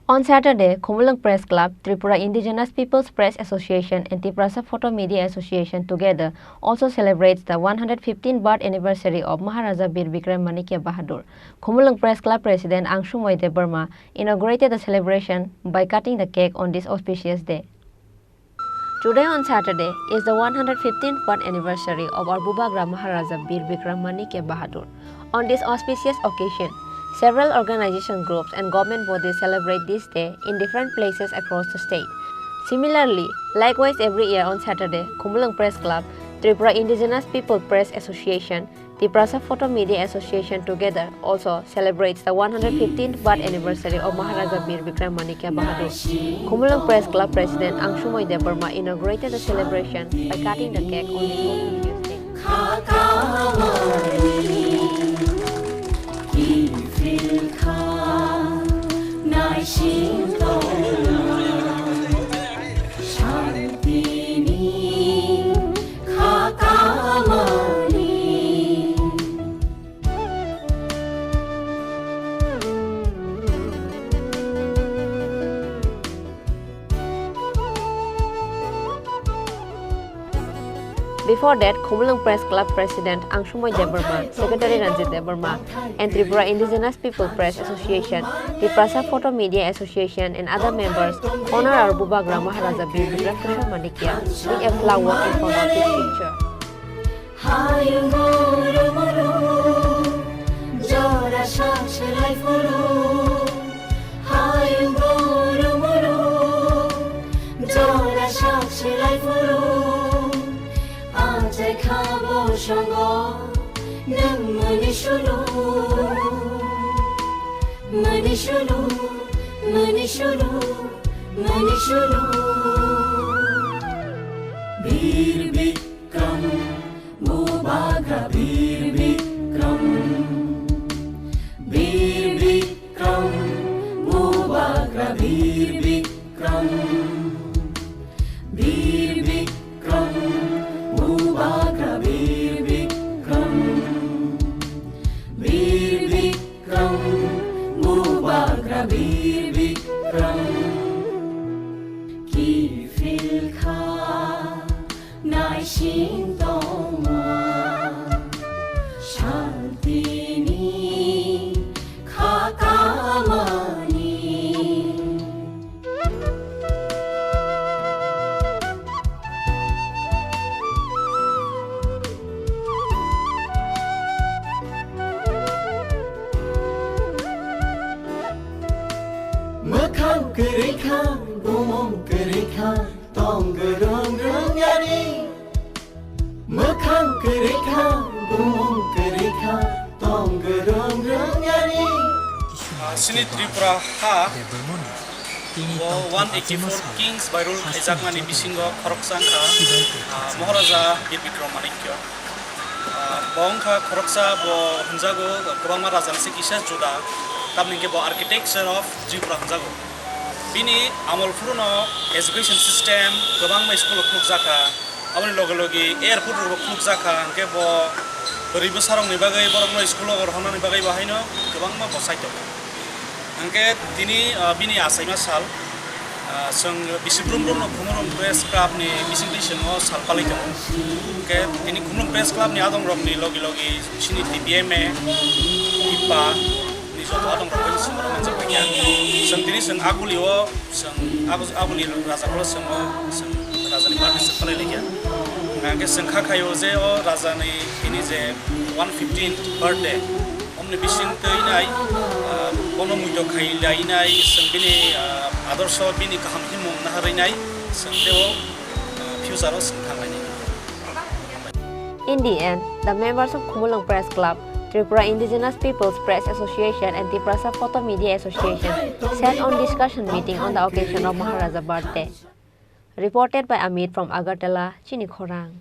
On Saturday, Khumulwng Press Club, Tripura Indigenous Peoples Press Association and TPMA Photo Media Association together also celebrates the 115th birth anniversary of Maharaja Bikram Bahadur. Khumulwng Press Club President Angshumoy Debarma inaugurated the celebration by cutting the cake on this auspicious day. Today on Saturday is the 115th birth anniversary of our Bubagra Maharaja Bikram Bahadur. On this auspicious occasion, several organization groups and government bodies celebrate this day in different places across the state. Similarly, likewise every year on Saturday, Khumulwng Press Club, Tripura Indigenous People Press Association, TPMA Photo Media Association together also celebrates the 115th birth anniversary of Maharaja Bikram Bahadur. Khumulwng Press Club President Angshumoy Debarma inaugurated the celebration by cutting the cake on this auspicious day. Before that, Khumulwng Press Club President Angshumoy Debarma, Secretary Ranjit Debarma, and Tripura Indigenous People Press Association, TPMA Photo Media Association, and other members honor our Bubagra Maharaja Bikram with a flower in front of his picture. Bir Bikram, Bubagra Bir Bikram, Bir Bikram, Bubagra Bir Bikram, Bir Bikram, Bubagra Bir Bikram, Bir Bikram, Bubagra Bir Bikram. Nai Shin Toma Shantini Kakamani. Makang Kereka, Bumong Kereka, Tongerong Yani. Makang Kereka, Bumong Kereka, Tongerong Yani. Chini Tripura ha 184 kings by rule Ejakmani Bisingo Khorang Maharaja Bikram Bongka Khoroksa bo Hunjago Kubama Rajan Sikisha Juda Tamninke bo architecture of Tripura Hunjago Bini Amol Furuno education system Kubang school of Zaka Amol Logologi airport of Zaka Gebo Ribu Sarong Nibagai Borong School or Hana Nibagai Bahino Kubangma Bosaito Anke Tini Bini Asaima Sal Sung Bisibrum Khumulwng Press Club ni Bisiblishan o Salpalito Ke Tini Khumulwng Press Club ni Adong Rob ni Logi Chini TPMA TIPAA ni Joto Adong Rob ni Sumber Manjak Pagyan Sung Tini Sung Aguli o Sung Aguli Raja Kolo Sung Raja ni Barbi Sepale Ligyan Anke Sung Kakayo Ze o Raja ni Tini Ze 115th birthday Omni Bising Teinai Bono Mujo Kailai Sung Bini Adorsho Bini Kahamhimum Naharinai Sung Deo Fusaro Sung Kamani. In the end, the members of Khumulwng Press Club, Tripura Indigenous Peoples Press Association and TPMA Photo Media Association sat on discussion meeting on the occasion of Maharaja's birthday. Reported by Amit from Agartala, Chini Khorang.